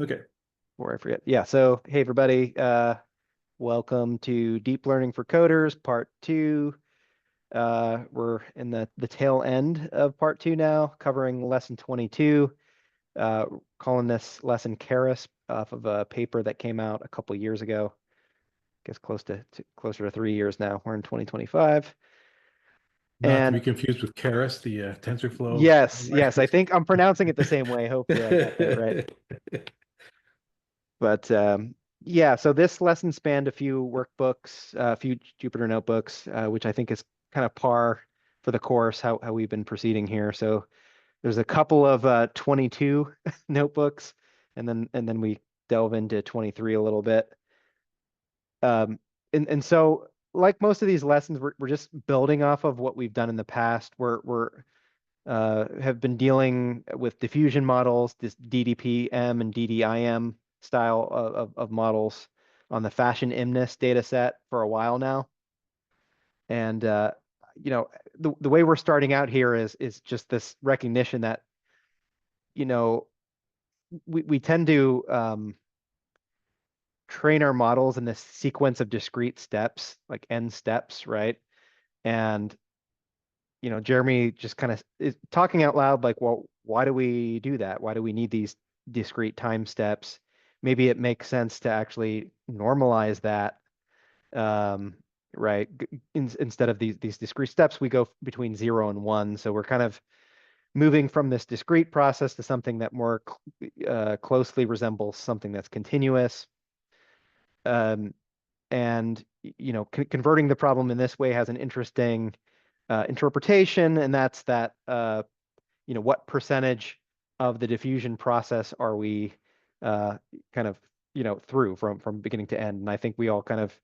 Okay. Before I forget. Yeah, so hey everybody, welcome to Deep Learning for Coders, Part 2. We're in the tail end of Part 2 now, covering Lesson 22, uh, calling this Lesson Karras off of a paper that came out a couple years ago. I guess closer to 3 years now. We're in 2025. Not to And be confused with Karras, the TensorFlow. yes, I think I'm pronouncing it the same way. Hopefully I got that right. But yeah, so this lesson spanned a few workbooks, a few Jupyter notebooks, which I think is kind of par for the course, how we've been proceeding here. So there's a couple of 22 notebooks, and then we delve into 23 a little bit. And so like most of these lessons, we're just building off of what we've done in the past. We're have been dealing with diffusion models, this DDPM and DDIM style of models on the fashion MNIST data set for a while now. And you know, the way we're starting out here is just this recognition that, you know, we tend to train our models in this sequence of discrete steps, like n steps, right? And Jeremy just kind of is talking out loud, like, well, why do we do that? Why do we need these discrete time steps? Maybe it makes sense to actually normalize that, um, right? Instead of these discrete steps, we go between 0 and 1. So we're kind of moving from this discrete process to something that more closely resembles something that's continuous. Um, and converting the problem in this way has an interesting interpretation, and that's that what percentage of the diffusion process are we kind of through from beginning to end. And I think we all kind of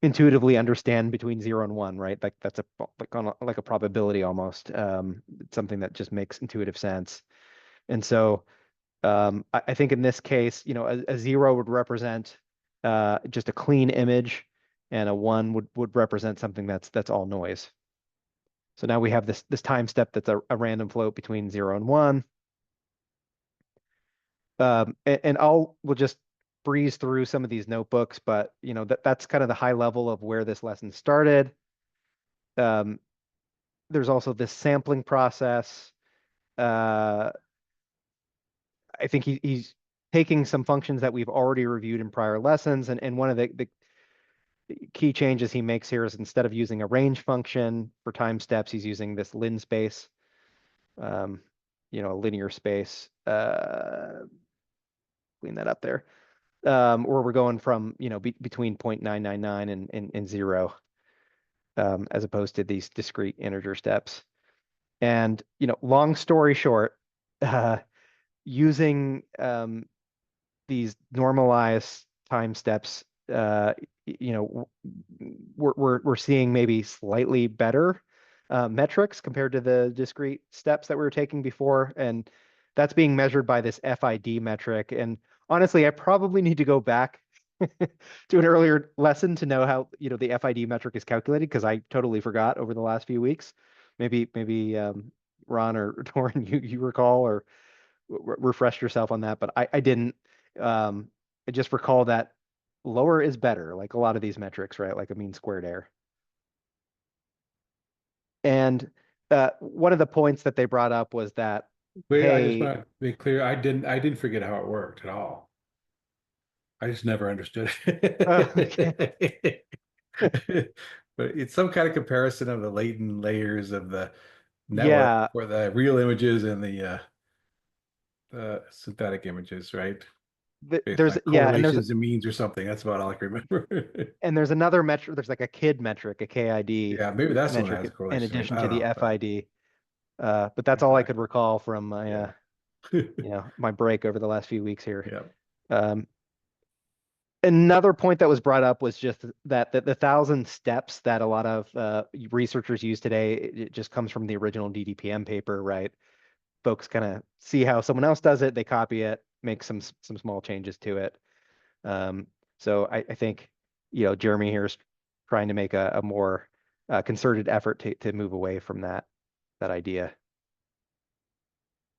intuitively understand between 0 and 1, right? Like that's like a probability almost. It's something that just makes intuitive sense. And so I think in this case, a 0 would represent just a clean image, and a 1 would represent something that's all noise. So now we have this time step that's a random float between 0 and 1. And we'll just breeze through some of these notebooks, but that's kind of the high level of where this lesson started. Um, there's also this sampling process. Uh, I think he's taking some functions that we've already reviewed in prior lessons, and one of the key changes he makes here is instead of using a range function for time steps, he's using this lin space, um, a linear space. Clean that up there. Where we're going from, between 0.999 and 0, as opposed to these discrete integer steps. And, long story short, uh, using these normalized time steps, we're seeing maybe slightly better metrics compared to the discrete steps that we were taking before, and that's being measured by this FID metric. And honestly, I probably need to go back to an earlier lesson to know how the FID metric is calculated, because I totally forgot over the last few weeks. Maybe Ron or Torin, you recall or refresh yourself on that, but I didn't. I just recall that lower is better, like a lot of these metrics, right? Like a mean squared error. And one of the points that they brought up was that, Wait, I just hey, want to be clear. I didn't forget how it worked at all. I just never understood it. But it's some kind of comparison of the latent layers of the network yeah, for the real images and the synthetic images, right? Based there's on yeah, and correlations and means or something. That's about all I can remember. there's another metric. There's like a KID metric, a KID Yeah, maybe that's the one that has metric in correlation. addition I to don't the know, but FID. But that's all I could exactly. recall from my Yeah. my break over the last few weeks here. Yeah. Um, Another point that was brought up was just that the 1,000 steps that a lot of researchers use today, it just comes from the original DDPM paper, right? Folks kind of see how someone else does it, they copy it, make some small changes to it. Um, so I think Jeremy here is trying to make a more concerted effort to move away from that idea.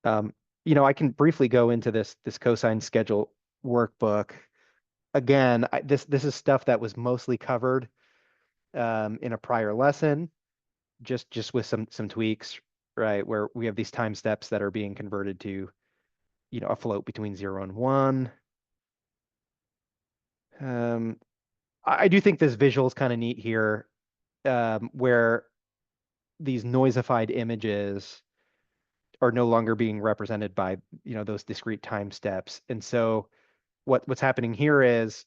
I can briefly go into this cosine schedule workbook. Again, this is stuff that was mostly covered in a prior lesson, just with some tweaks, right? Where we have these time steps that are being converted to, a float between 0 and 1. I do think this visual is kind of neat here, where these noisified images are no longer being represented by, those discrete time steps. And so what's happening here is,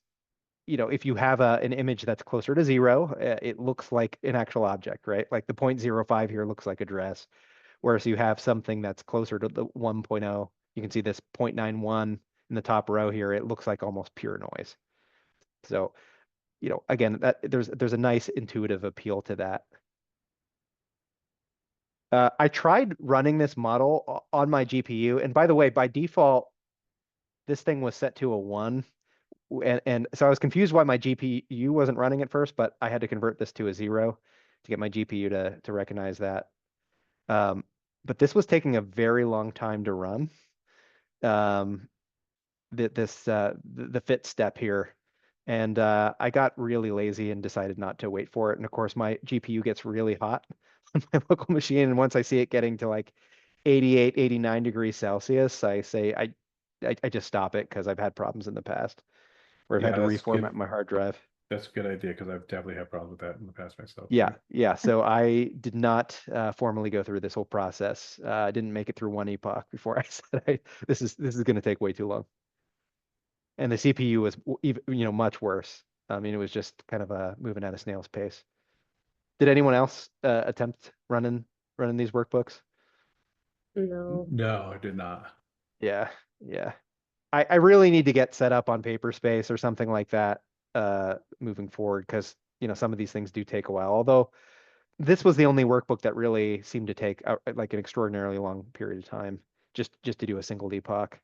if you have an image that's closer to 0, it looks like an actual object, right? Like the 0.05 here looks like address. Whereas you have something that's closer to the 1.0, you can see this 0.91 in the top row here. It looks like almost pure noise. So, again, there's a nice intuitive appeal to that. I tried running this model on my GPU, and by the way, by default, this thing was set to a 1. And so I was confused why my GPU wasn't running at first, but I had to convert this to a 0 to get my GPU to recognize that. But this was taking a very long time to run. The fit step here. And I got really lazy and decided not to wait for it. And of course, my GPU gets really hot on my local machine. And once I see it getting to like 88, 89 degrees Celsius, I say I just stop it because I've had problems in the past where I've had Yeah, to that's reformat good. my hard drive. That's a good idea because I've definitely had problems with that in the past myself Yeah, too. yeah. So I did not formally go through this whole process. I didn't make it through one epoch before I said this is going to take way too long. And the CPU was even, much worse. I mean, it was just kind of moving at a snail's pace. Did anyone else attempt running these workbooks? No. No, I did not. Yeah, yeah. I really need to get set up on Paperspace or something like that moving forward because some of these things do take a while. Although this was the only workbook that really seemed to take like an extraordinarily long period of time just to do a single epoch.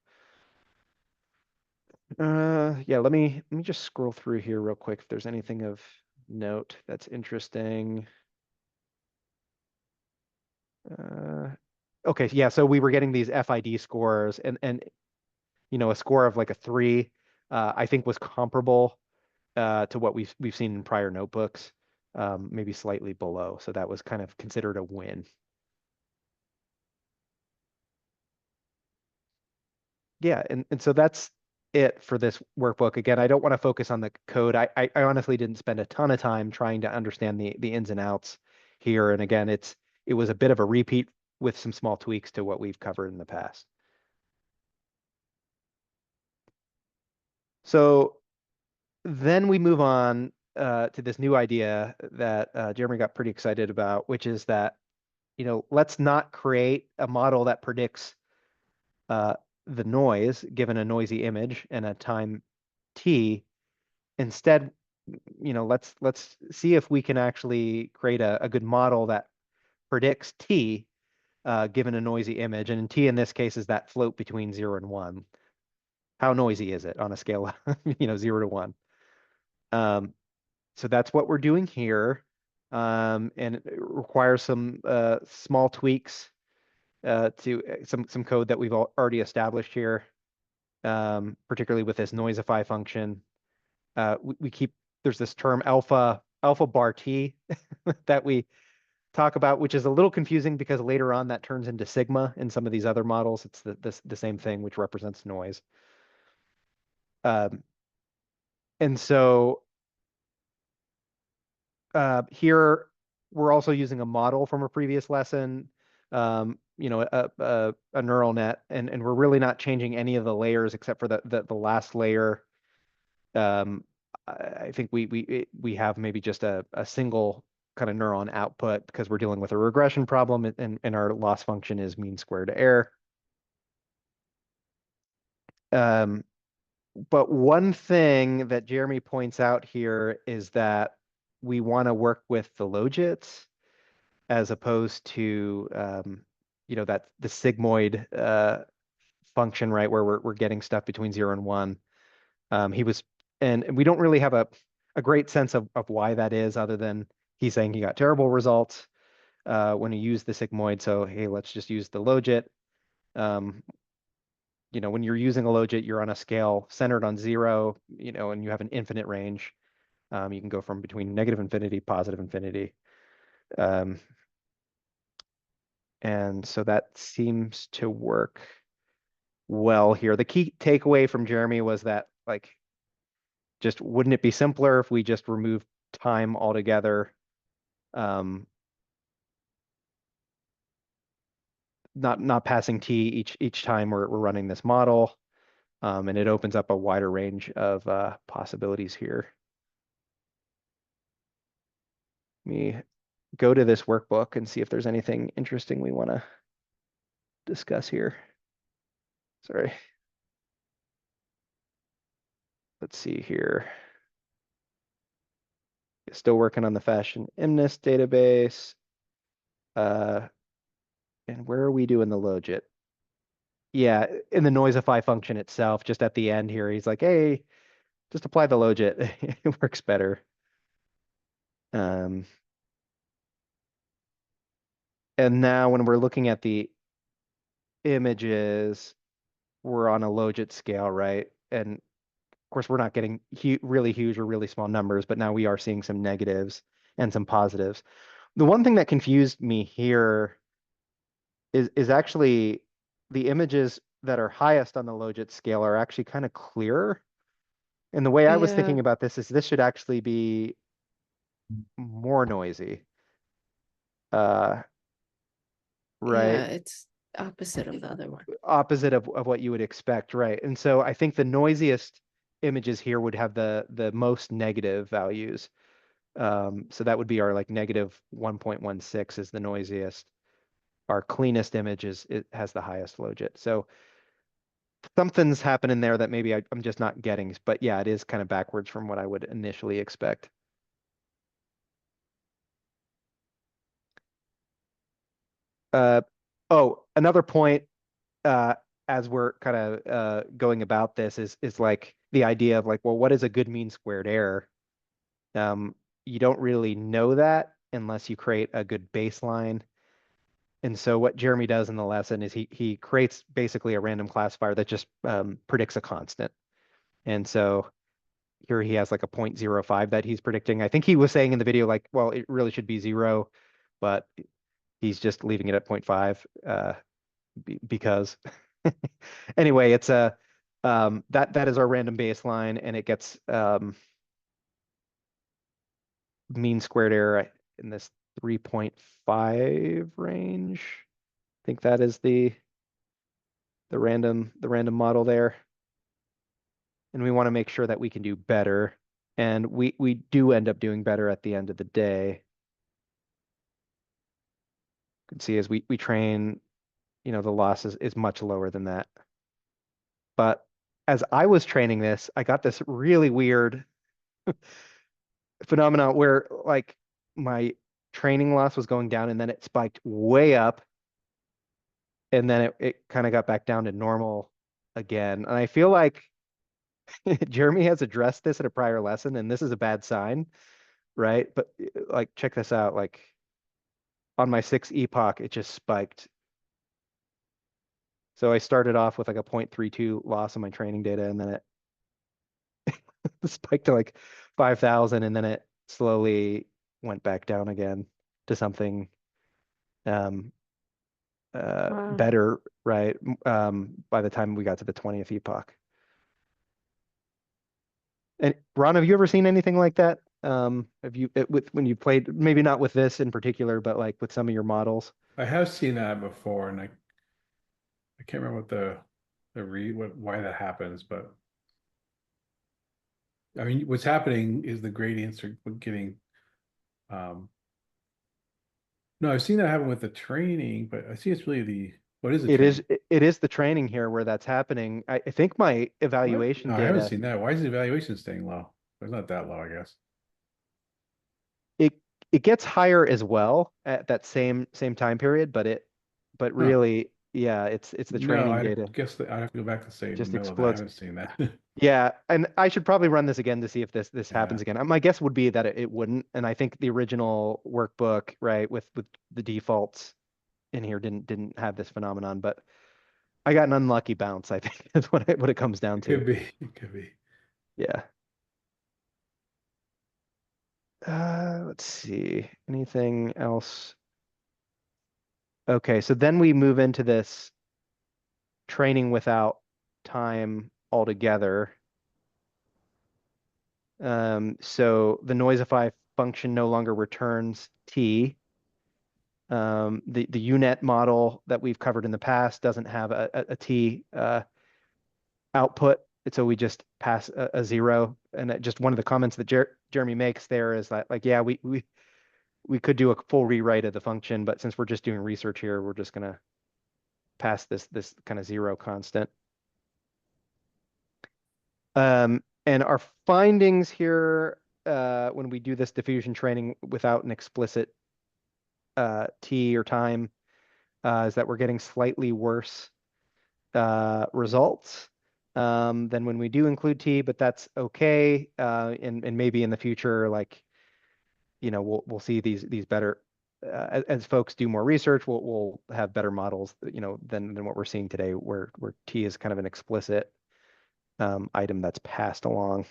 Yeah, let me just scroll through here real quick if there's anything of note that's interesting. Okay, yeah, so we were getting these FID scores and a score of like a 3, I think was comparable to what we've seen in prior notebooks, maybe slightly below. So that was kind of considered a win. Yeah, and so that's it for this workbook. Again, I don't want to focus on the code. I honestly didn't spend a ton of time trying to understand the ins and outs here. And again, it was a bit of a repeat with some small tweaks to what we've covered in the past. So then we move on to this new idea that Jeremy got pretty excited about, which is that, let's not create a model that predicts uh, the noise given a noisy image and a time t. Instead, let's see if we can actually create a good model that predicts t given a noisy image. And t in this case is that float between 0 and 1. How noisy is it on a scale, 0 to 1? So that's what we're doing here. And it requires some small tweaks to some code that we've already established here, particularly with this noisify function. We keep, there's this term alpha bar t that we talk about, which is a little confusing because later on that turns into sigma in some of these other models. It's the same thing, which represents noise. And so here we're also using a model from a previous lesson, a neural net, and we're really not changing any of the layers except for the last layer. I think we have maybe just a single kind of neuron output because we're dealing with a regression problem, and our loss function is mean squared error. But one thing that Jeremy points out here is that we want to work with the logits as opposed to that the sigmoid function, right, where we're getting stuff between 0 and 1. He was, and we don't really have a great sense of why that is, other than he's saying he got terrible results when he used the sigmoid. So hey, let's just use the logit. when you're using a logit, you're on a scale centered on 0, and you have an infinite range. You can go from between negative infinity, positive infinity. And so that seems to work well here. The key takeaway from Jeremy was that, like, just wouldn't it be simpler if we just removed time altogether? Not passing t each time we're running this model, and it opens up a wider range of possibilities here. Let me go to this workbook and see if there's anything interesting we want to discuss here. Sorry. Let's see here. Still working on the fashion MNIST database. And where are we doing the logit? Yeah, in the noisify function itself, just at the end here, he's like, hey, just apply the logit. It works better. And now when we're looking at the images, we're on a logit scale, right? And of course, we're not getting really huge or really small numbers, but now we are seeing some negatives and some positives. The one thing that confused me here is actually the images that are highest on the logit scale are actually kind of clearer. And the way I was thinking Yeah, about this is this should actually be more noisy. yeah, Right? it's opposite of the other one. Opposite of what you would expect, right? And so I think the noisiest images here would have the most negative values. So that would be our like negative 1.16 is the noisiest. Our cleanest image it has the highest logit. So something's happening there that maybe I'm just not getting. But yeah, it is kind of backwards from what I would initially expect. Oh, another point, as we're kind of going about this is like the idea of like, well, what is a good mean squared error? You don't really know that unless you create a good baseline. And so what Jeremy does in the lesson is he creates basically a random classifier that just predicts a constant. And so here he has like a 0.05 that he's predicting. I think he was saying in the video, like, well, it really should be 0, but he's just leaving it at 0.5 because anyway, it's that is our random baseline, and it gets mean squared error in this 3.5 range. I think that is the random model there. And we want to make sure that we can do better. And we do end up doing better at the end of the day. You can see as we train, the loss is much lower than that. But as I was training this, I got this really weird phenomenon where like my training loss was going down and then it spiked way up. And then it kind of got back down to normal again. And I feel like Jeremy has addressed this at a prior lesson, and this is a bad sign, right? But like, check this out. Like on my 6th epoch, it just spiked. So I started off with like a 0.32 loss on my training data, and then it spiked to like 5,000, and then it slowly went back down again to something Wow. better, right? By the time we got to the 20th epoch. And Ron, have you ever seen anything like that? Have you when you played, maybe not with this in particular, but like with some of your models? I have seen that before, and I can't remember what why that happens, but I mean, what's happening is the gradients are getting. No, I've seen that happen with the training, but I see it's really what is the training? It is the training here where that's happening. I think my What? evaluation No, I haven't data, seen that. Why is the evaluation staying low? It's not that low, I guess. it it gets higher as well at that same time period, but Huh. really, yeah, it's the No, training I data guess that I have to go back to say in the just middle of that. I explodes. haven't seen that. Yeah, and I should probably run this again to see if this Yeah. happens again. My guess would be that it wouldn't, and I think the original workbook, right, with the defaults in here didn't have this phenomenon, but I got an unlucky bounce, I think that's what it comes down It to. could be, it could be. Yeah. Let's see. Anything else? Okay, so then we move into this training without time altogether. So the noisify function no longer returns T. The UNet model that we've covered in the past doesn't have a T output. So we just pass a 0. And just one of the comments that Jeremy makes there is that, like, yeah, we could do a full rewrite of the function, but since we're just doing research here, we're just gonna pass this kind of 0 constant. And our findings here, when we do this diffusion training without an explicit T or time, is that we're getting slightly worse results than when we do include T, but that's okay. And maybe in the future, like, we'll see these better as folks do more research, we'll have better models, than what we're seeing today, where T is kind of an explicit item that's passed along.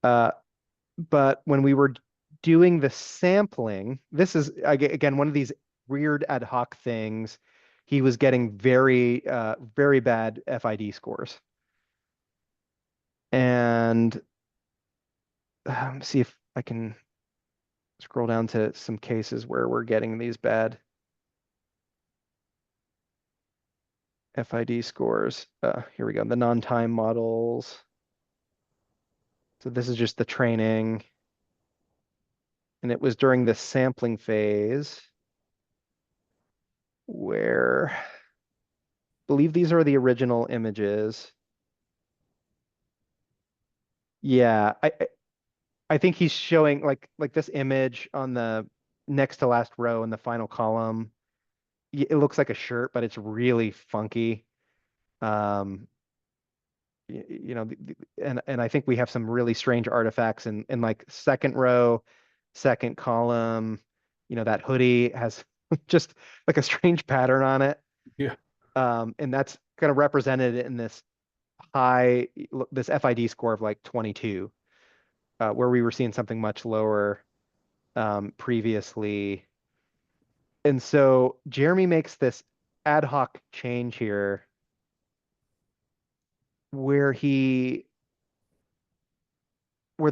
But when we were doing the sampling, this is again one of these weird ad hoc things. He was getting very bad FID scores. And see if I can scroll down to some cases where we're getting these bad FID scores. Here we go, the non-time models. So this is just the training. And it was during the sampling phase where I believe these are the original images. Yeah, I think he's showing like this image on the next to last row in the final column. It looks like a shirt, but it's really funky. Um, and I think we have some really strange artifacts in like second row, second column. That hoodie has just like a strange pattern on it. Yeah. And that's kind of represented in this FID score of like 22, where we were seeing something much lower previously. And so Jeremy makes this ad hoc change here where the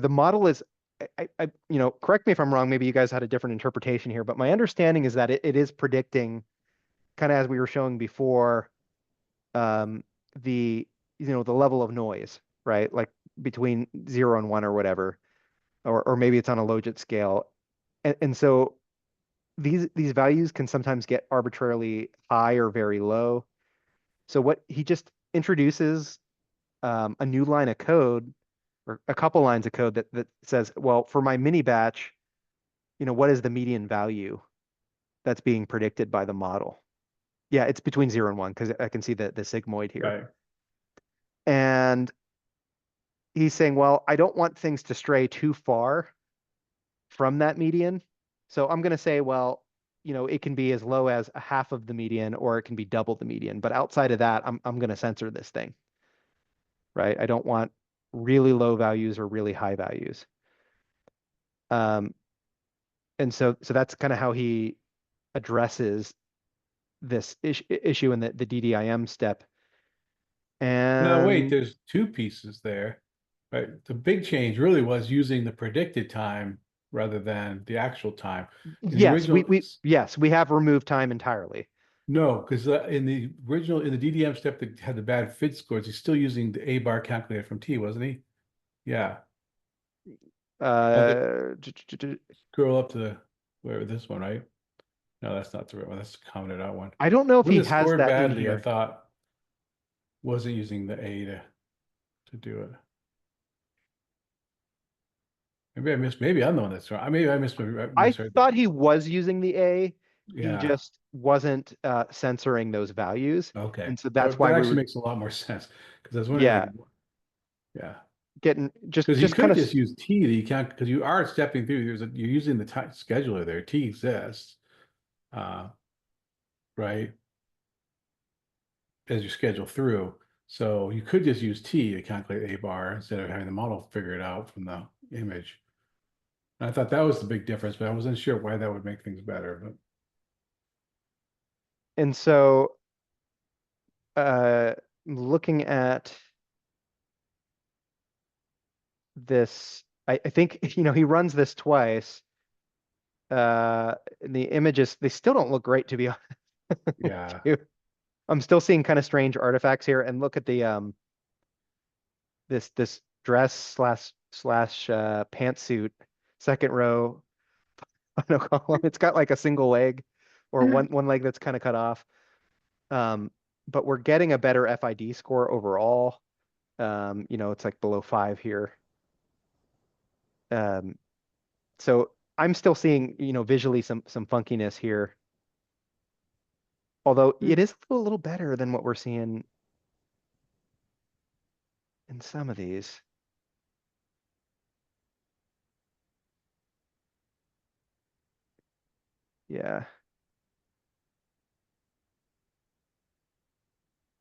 model is, correct me if I'm wrong, maybe you guys had a different interpretation here, but my understanding is that it is predicting, kind of as we were showing before, the level of noise, right? Like between 0 and 1 or whatever, or maybe it's on a logit scale. And so these values can sometimes get arbitrarily high or very low. So what he just introduces a new line of code, or a couple lines of code that says, well, for my mini batch, what is the median value that's being predicted by the model? Yeah, it's between 0 and 1 because I can see the sigmoid here. Right. And he's saying, well, I don't want things to stray too far from that median. So I'm going to say, well, it can be as low as a half of the median, or it can be double the median. But outside of that, I'm going to censor this thing, right? I don't want really low values or really high values. And so that's kind of how he addresses this issue in the DDIM step. Now, wait, And there's two pieces there, right? The big change really was using the predicted time rather than the actual time. In the yes, original, we have removed time entirely. no, because in the DDM step that had the bad fit scores, he's still using the A bar calculator from T, wasn't he? Yeah. Scroll up to this one, right? No, that's not the right one. That's the commented out one. I don't know if One he that has scored that in badly, I here. thought, wasn't using the A to do it. Maybe I'm the one that's wrong. Maybe I I misheard. thought he was using the A. He Yeah. just wasn't censoring those values. Okay. And so that's why that we actually were, makes a lot more sense because I was wondering, yeah, like, yeah, getting because you just kind could of, just use T that you can't, because you are stepping through. You're using the time scheduler there. T exists, uh, right? as you schedule through. So you could just use T to calculate A bar instead of having the model figure it out from the image. And I thought that was the big difference, but I wasn't sure why that would make things better. But And so, looking at this, I think, he runs this twice. The images, they still don't look great, to be honest. yeah, too. I'm still seeing kind of strange artifacts here. And look at the this dress slash pantsuit, second row final column. It's got like a single leg or one leg that's kind of cut off. But we're getting a better FID score overall. It's like below 5 here. So I'm still seeing, visually some funkiness here. Although it is a little better than what we're seeing in some of these. Yeah.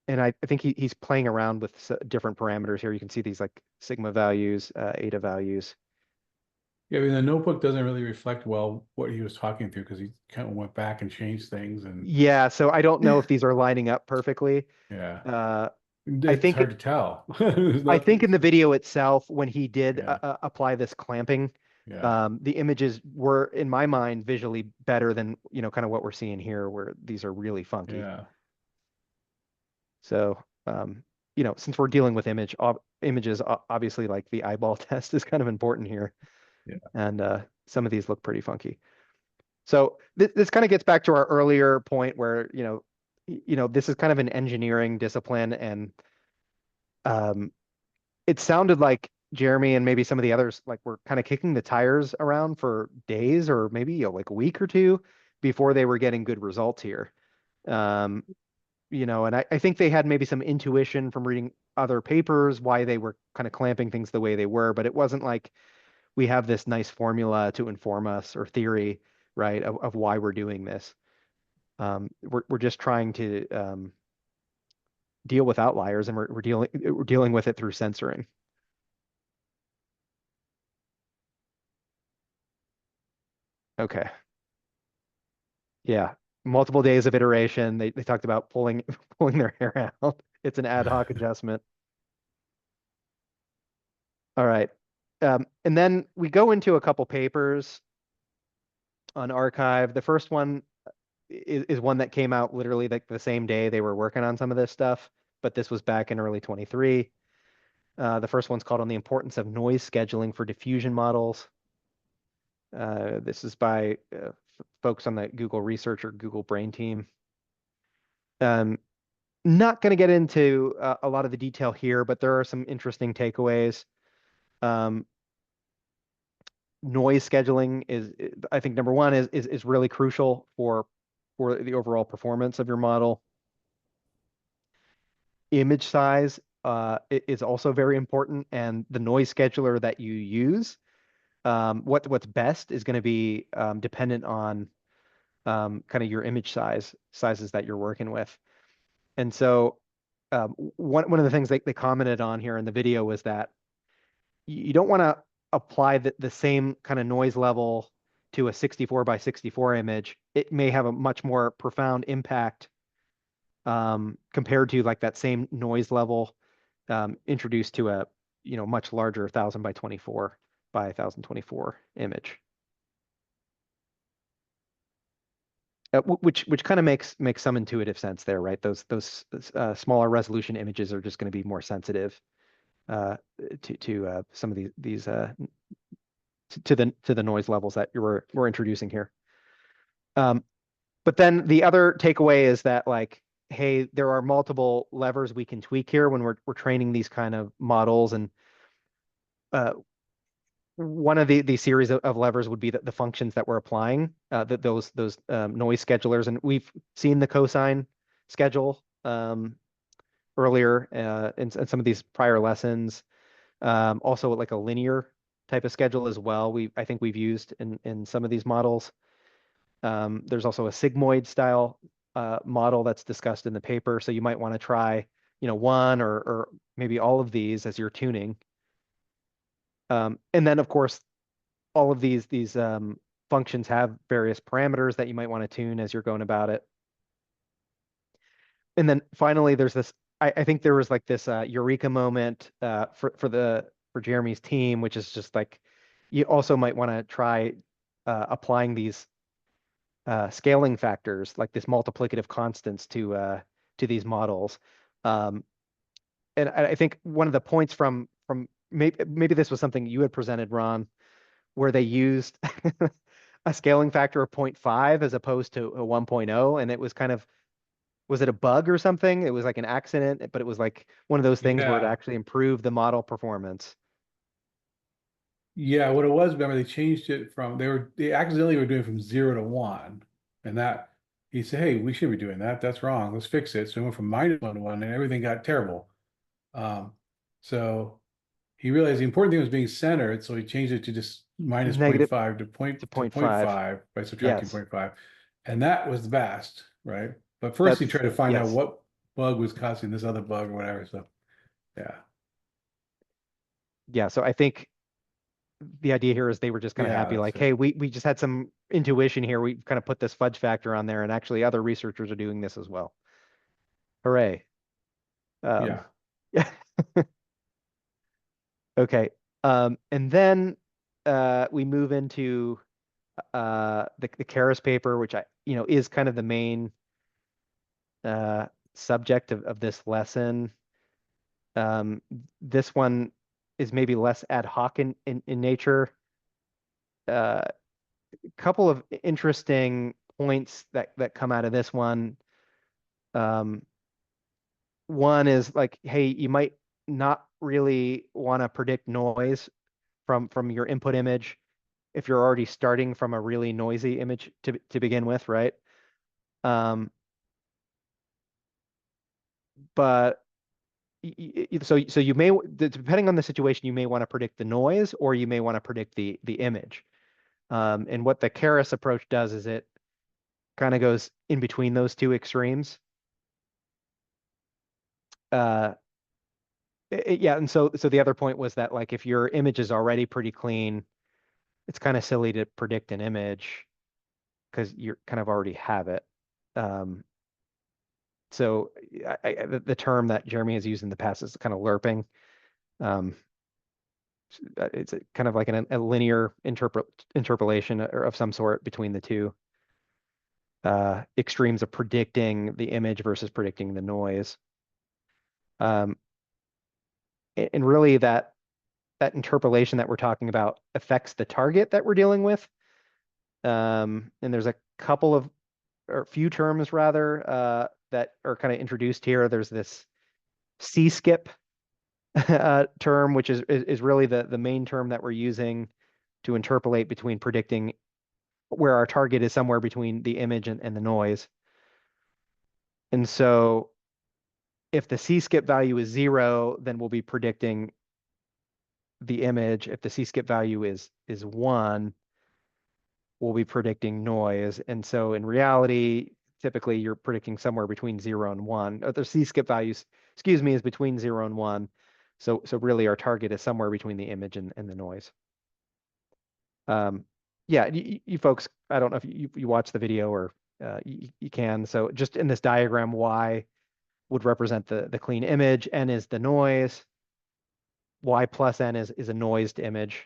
And I think he's playing around with different parameters here. You can see these like sigma values, eta values. yeah. I mean, the notebook doesn't really reflect well what he was talking through because he kind of went back and changed things, and Yeah, so I don't know if these are lining up perfectly. yeah, Uh, I it's think hard to tell. There's I nothing. think in the video itself, when he did Yeah, apply this clamping, yeah, the images were, in my mind, visually better than, kind of what we're seeing here, where these are really funky. yeah. So, since we're dealing with images, obviously, like the eyeball test is kind of important here. Yeah. And some of these look pretty funky. So this kind of gets back to our earlier point where, this is kind of an engineering discipline, and it sounded like Jeremy and maybe some of the others like were kind of kicking the tires around for days or maybe like a week or two before they were getting good results here. Um, and I think they had maybe some intuition from reading other papers why they were kind of clamping things the way they were, but it wasn't like we have this nice formula to inform us or theory, right, of why we're doing this. We're just trying to deal with outliers, and we're dealing with it through censoring. Okay. Yeah. Multiple days of iteration. They talked about pulling pulling their hair out. It's an ad hoc adjustment. All right. And then we go into a couple papers on archive. The first one is one that came out literally like the same day they were working on some of this stuff, but this was back in early 23. The first one's called On the Importance of Noise Scheduling for Diffusion Models. This is by folks on the Google Research or Google Brain team. Not going to get into a lot of the detail here, but there are some interesting takeaways. Noise scheduling is, I think, number one is really crucial for the overall performance of your model. Image size is also very important, and the noise scheduler that you use, what's best is going to be dependent on kind of your image sizes that you're working with. And so one of the things they commented on here in the video was that you don't want to apply the same kind of noise level to a 64 by 64 image. It may have a much more profound impact compared to like that same noise level introduced to a much larger 1000 by 24 by 1024 image. Which kind of makes some intuitive sense there, right? Those smaller resolution images are just going to be more sensitive to some of these to the noise levels that we're introducing here. But then the other takeaway is that like, hey, there are multiple levers we can tweak here when we're training these kind of models, and one of the series of levers would be the functions that we're applying, those noise schedulers, and we've seen the cosine schedule earlier in some of these prior lessons. Also, like a linear type of schedule as well. I think we've used in some of these models. There's also a sigmoid style model that's discussed in the paper. So you might want to try, one or maybe all of these as you're tuning. And then of course, all of these functions have various parameters that you might want to tune as you're going about it. And then finally, there's this, I think there was like this eureka moment for Jeremy's team, which is just like, you also might want to try applying these scaling factors, like this multiplicative constants to these models. And I think one of the points from maybe this was something you had presented, Ron, where they used a scaling factor of 0.5 as opposed to a 1.0, and it was kind of, was it a bug or something? It was like an accident, but it was like one of those things where it Yeah. actually improved the model performance. Yeah, what it was, remember they changed it from they accidentally were doing it from 0 to 1. And that he said, hey, we shouldn't be doing that. That's wrong. Let's fix it. So it went from -1 to 1 and everything got terrible. So he realized the important thing was being centered, so he changed it to just minus Negative 0.5 to point to to 0.5. 0.5 by subtracting Yes, 0.5. And that was the best, right? But first he that's tried to find out yes. what bug was causing this other bug or whatever. So yeah. Yeah, so I think the idea here is they were just kind of Yeah, happy, that's like, it. hey, we just had some intuition here. We kind of put this fudge factor on there, and actually other researchers are doing this as well. Hooray. Um, Yeah. yeah. Okay. And then we move into the Karras paper, which is kind of the main uh, subject of this lesson. Um, this one is maybe less ad hoc in nature. A couple of interesting points that come out of this one. Um, one is like, hey, you might not really want to predict noise from your input image if you're already starting from a really noisy image to begin with, right? But so you may, depending on the situation, you may want to predict the noise or you may want to predict the image. And what the Karras approach does is it kind of goes in between those two extremes. Uh, yeah, and so the other point was that like if your image is already pretty clean, it's kind of silly to predict an image because you kind of already have it. Um, so the term that Jeremy has used in the past is kind of lerping. Um, it's kind of like a linear interpolation of some sort between the two extremes of predicting the image versus predicting the noise. Um, and really that interpolation that we're talking about affects the target that we're dealing with. And there's a couple of, or few terms rather, that are kind of introduced here. There's this C-skip term, which is really the main term that we're using to interpolate between predicting where our target is somewhere between the image and the noise. And so if the C-skip value is 0, then we'll be predicting the image. If the C-skip value is 1, we'll be predicting noise. And so in reality, typically you're predicting somewhere between 0 and 1. The C-skip values, excuse me, is between 0 and 1. So really our target is somewhere between the image and the noise. Yeah, you folks, I don't know if you watch the video or you can. So just in this diagram, Y would represent the clean image, N is the noise, Y plus N is a noised image.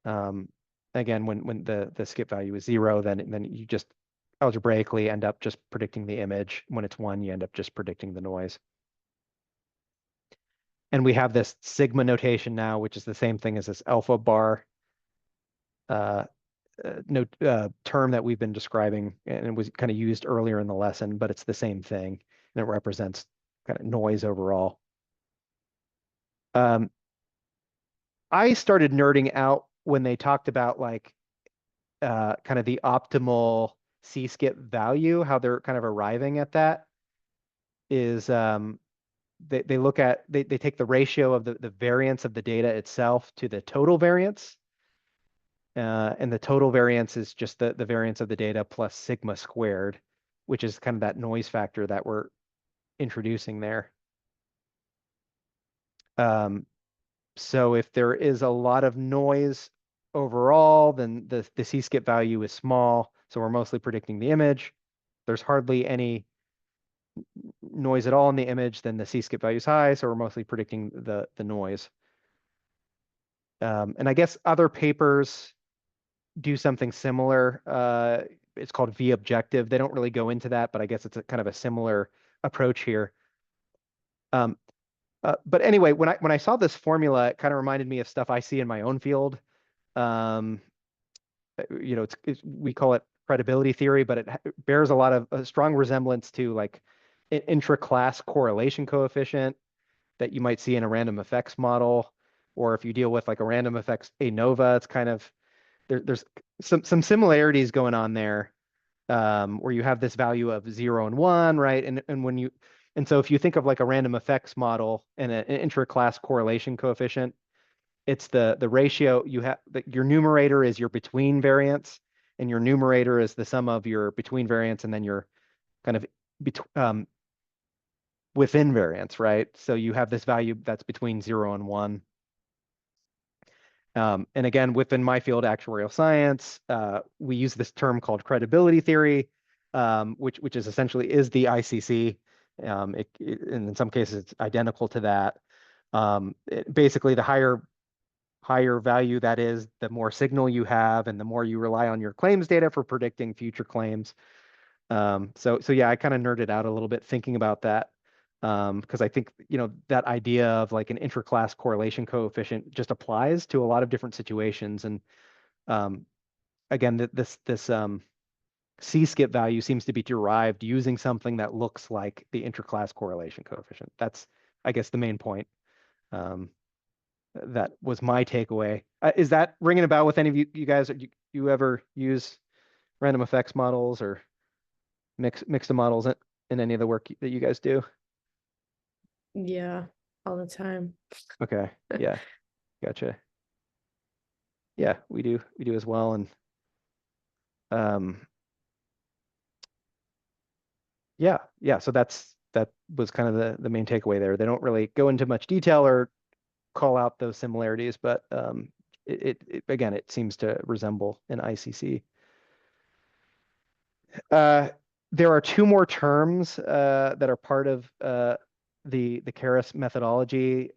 Again, when the skip value is 0, then you just algebraically end up just predicting the image. When it's 1, you end up just predicting the noise. And we have this sigma notation now, which is the same thing as this alpha bar term that we've been describing, and it was kind of used earlier in the lesson, but it's the same thing, and it represents kind of noise overall. I started nerding out when they talked about like kind of the optimal C-skip value, how they're kind of arriving at that is they look at, they take the ratio of the variance of the data itself to the total variance. And the total variance is just the variance of the data plus sigma squared. which is kind of that noise factor that we're introducing there. So if there is a lot of noise overall, then the C-skip value is small. So we're mostly predicting the image. There's hardly any noise at all in the image, then the C-skip value is high. So we're mostly predicting the noise. And I guess other papers do something similar. It's called V-objective. They don't really go into that, but I guess it's a kind of a similar approach here. But anyway, when I saw this formula, it kind of reminded me of stuff I see in my own field. We call it credibility theory, but it bears a lot of a strong resemblance to like an intra-class correlation coefficient that you might see in a random effects model, or if you deal with like a random effects ANOVA, it's kind of there's some similarities going on there, where you have this value of 0 and 1, right? And so if you think of like a random effects model and an intra-class correlation coefficient, it's the ratio you have, your numerator is your between variance, and your numerator is the sum of your between variance and then your kind of within variance, right? So you have this value that's between 0 and 1. And again, within my field, actuarial science, we use this term called credibility theory, which is essentially is the ICC. And in some cases, it's identical to that. Basically, the higher value that is, the more signal you have, and the more you rely on your claims data for predicting future claims. So yeah, I kind of nerded out a little bit thinking about that. Because I think, that idea of like an intra-class correlation coefficient just applies to a lot of different situations. And again, this C-skip value seems to be derived using something that looks like the intra-class correlation coefficient. That's, I guess, the main point. That was my takeaway. Is that ringing a bell with any of you guys? You ever use random effects models or mix the models in any of the work that you guys do? Yeah, all the time. Okay. Yeah. Gotcha. Yeah, we do as well. And yeah. So that was kind of the main takeaway there. They don't really go into much detail or call out those similarities, but again, it seems to resemble an ICC. There are two more terms that are part of the Karras methodology.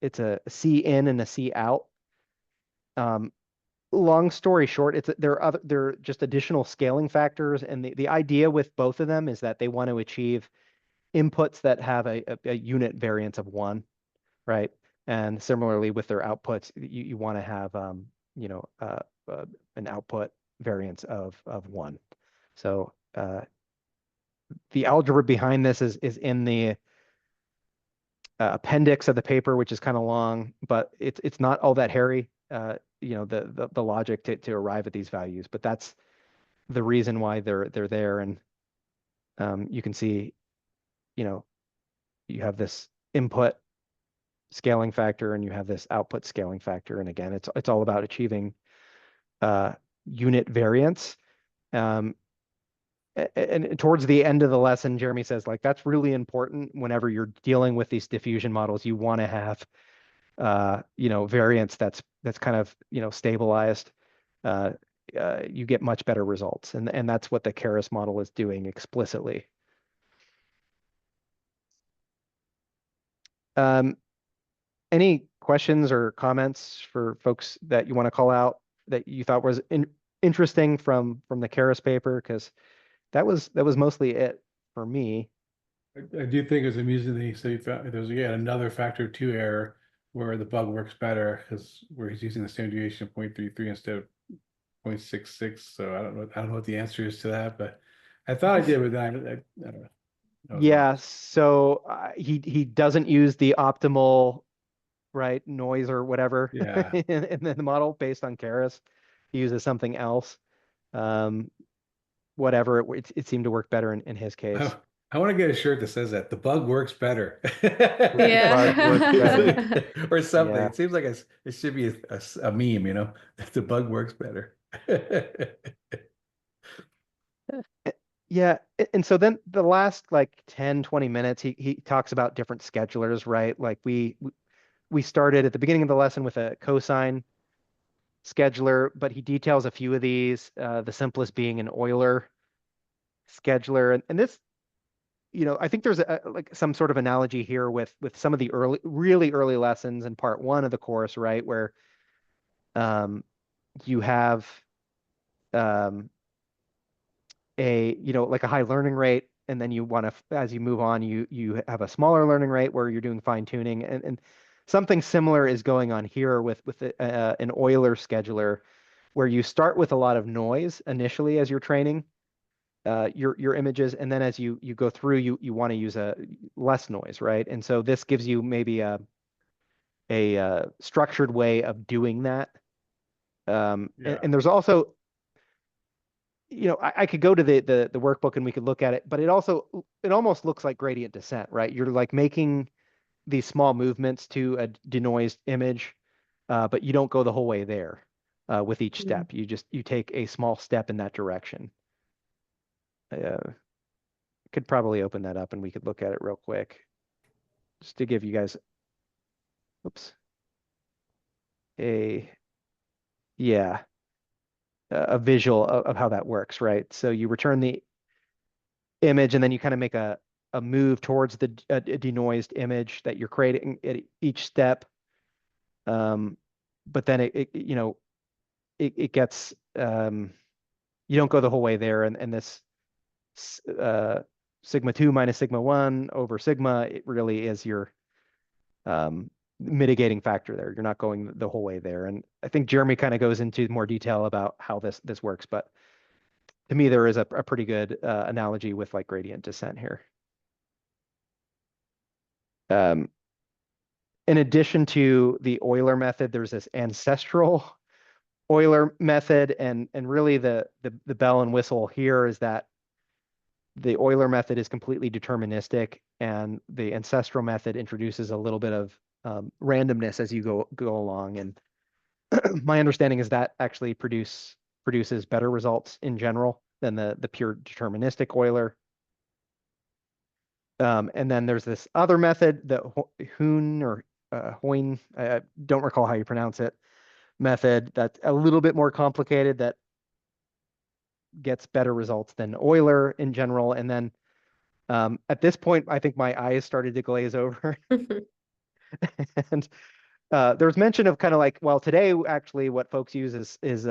It's a C in and a C out. Long story short, there are just additional scaling factors, and the idea with both of them is that they want to achieve inputs that have a unit variance of 1, right? And similarly with their outputs, you want to have an output variance of 1. So the algebra behind this is in the appendix of the paper, which is kind of long, but it's not all that hairy. The logic to arrive at these values, but that's the reason why they're there. And you can see, you have this input scaling factor and you have this output scaling factor. And again, it's all about achieving unit variance. And towards the end of the lesson, Jeremy says, like, that's really important whenever you're dealing with these diffusion models. You want to have variance that's kind of stabilized. You get much better results, and that's what the Karras model is doing explicitly. Any questions or comments for folks that you want to call out that you thought was interesting from the Karras paper? Because that was mostly it for me. I do think it's amusing that he said he found there's again another factor 2 error where the bug works better because where he's using the standard deviation of 0.33 instead of 0.66. So I don't know what the answer is to that, but I thought I did, but then I don't know. Yeah, so he doesn't use the optimal, right, noise or whatever Yeah. in the model based on Karras. He uses something else. Whatever, it seemed to work better in his case. I want to get a shirt that says that the bug works better. Yeah. Bug works better. Or something. Yeah. It seems like it should be a meme, that the bug works better. Yeah, and so then the last like 10, 20 minutes, he talks about different schedulers, right? Like we started at the beginning of the lesson with a cosine scheduler, but he details a few of these, the simplest being an Euler scheduler. And this, I think there's like some sort of analogy here with some of the really early lessons in part one of the course, right? Where um, you have um, like a high learning rate, and then you want to, as you move on, you have a smaller learning rate where you're doing fine tuning, and something similar is going on here with an Euler scheduler, where you start with a lot of noise initially as you're training your images, and then as you go through, you want to use a less noise, right? And so this gives you maybe a structured way of doing that. Yeah. And there's also, I could go to the workbook and we could look at it, but it almost looks like gradient descent, right? You're like making these small movements to a denoised image, but you don't go the whole way there with each step. You take a small step in that direction. Could probably open that up and we could look at it real quick, just to give you guys, oops, a yeah, a visual of how that works, right? So you return the image and then you kind of make a move towards the denoised image that you're creating at each step. But then it gets you don't go the whole way there, and this sigma 2 minus sigma 1 over sigma, it really is your mitigating factor there. You're not going the whole way there. And I think Jeremy kind of goes into more detail about how this works, but to me, there is a pretty good analogy with like gradient descent here. In addition to the Euler method, there's this ancestral Euler method, and really the bell and whistle here is that the Euler method is completely deterministic, and the ancestral method introduces a little bit of randomness as you go along. And my understanding is that actually produces better results in general than the pure deterministic Euler. And then there's this other method, the Hoon or Hoyne, I don't recall how you pronounce it, method that's a little bit more complicated, that gets better results than Euler in general. And then at this point, I think my eyes started to glaze over. And there's mention of kind of like, well, today actually what folks use is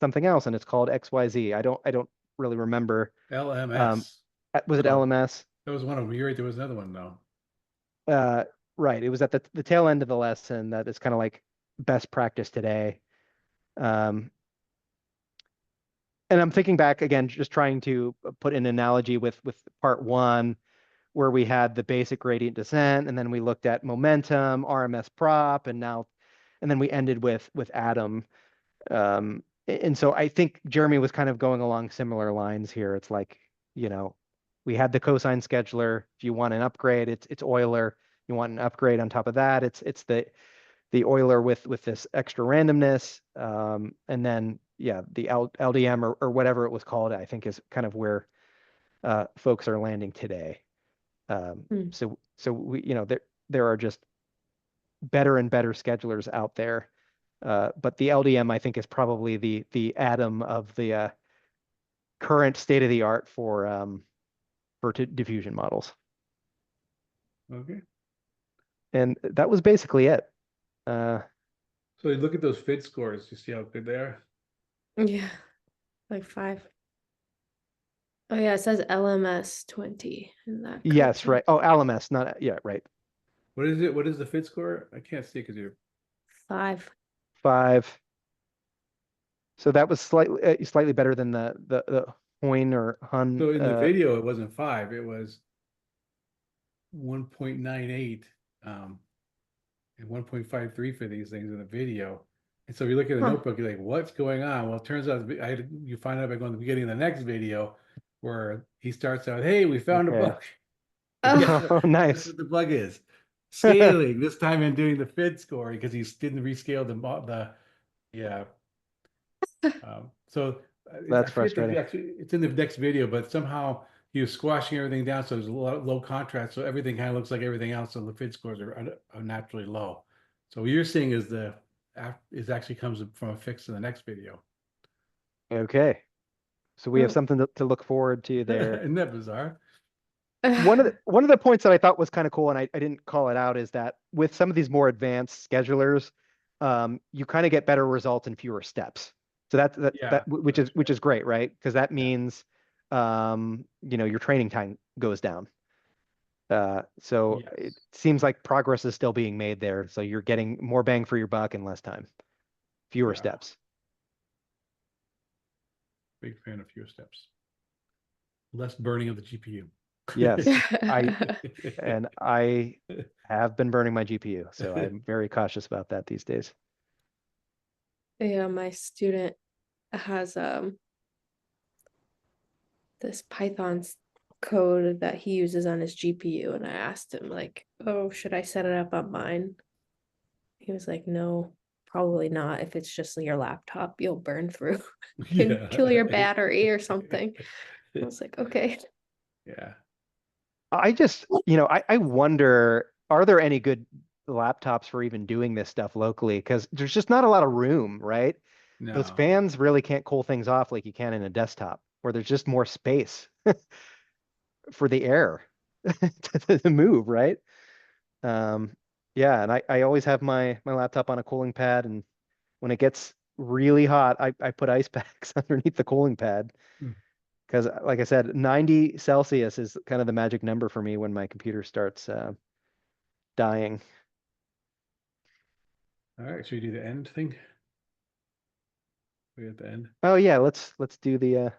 something else, and it's called XYZ. I don't really remember. LMS. Was it Oh, LMS? that was one of them. You're right. There was another one though. Right. It was at the tail end of the lesson that is kind of like best practice today. And I'm thinking back again, just trying to put an analogy with part one, where we had the basic gradient descent, and then we looked at momentum, RMS prop, and then we ended with atom. And so I think Jeremy was kind of going along similar lines here. It's like, we had the cosine scheduler. If you want an upgrade, it's Euler. You want an upgrade on top of that, it's the Euler with this extra randomness. And then yeah, the LDM or whatever it was called, I think is kind of where folks are landing today. So we, there are just better and better schedulers out there. But the LDM, I think, is probably the atom of the current state of the art for diffusion models. Okay. And that was basically it. So you look at those fit scores, you see how good they are? Yeah, like 5. Oh yeah, it says LMS 20 in that. Yes, right. content. Oh, LMS, not, yeah, right. What is it? What is the fit score? I can't see because you're 5. 5. So that was slightly better than the Hoyne or Hun. so in the video it wasn't 5, it was 1.98 and 1.53 for these things in the video. And so if you look at the notebook, you're like, what's going on? Well, it turns out you find out by going to the beginning of the next video where he starts out, hey, we found a Okay. bug. And guess Oh, what? nice. Guess what the bug is? Scaling, this time in doing the FID score because he didn't rescale the yeah. So That's I forget frustrating. it's in the next video, but somehow he was squashing everything down, so there's a lot low contrast, so everything kind of looks like everything else, so the fit scores are unnaturally low. So what you're seeing is is actually comes from a fix in the next video. Okay. So we have Oh. something to look forward to there. Isn't that bizarre? One of the points that I thought was kind of cool, and I didn't call it out, is that with some of these more advanced schedulers, you kind of get better results in fewer steps. So Yeah, which is great, right? Because that Yeah. means your training time goes down. So it Yes. seems like progress is still being made there. So you're getting more bang for your buck in less time, fewer Yeah. steps. Big fan of fewer steps. Less burning of the GPU. Yes, I have been burning my GPU, so I'm very cautious about that these days. Yeah, my student has this Python's code that he uses on his GPU, and I asked him like, "Oh, should I set it up on mine?" He was like, "No, probably not. If it's just your laptop, you'll burn through and kill your battery or something." I was like, "Okay." Yeah. I just, I wonder, are there any good laptops for even doing this stuff locally? Because there's just not a lot of room, right? Those No. fans really can't cool things off like you can in a desktop, where there's just more space for the air to move, right? Um, yeah, and I always have my laptop on a cooling pad, and when it gets really hot, I put ice packs underneath the cooling pad. Hmm. Because, like I said, 90 Celsius is kind of the magic number for me when my computer starts dying. All right, should we do the end thing? We at the end. Oh yeah, let's do the end.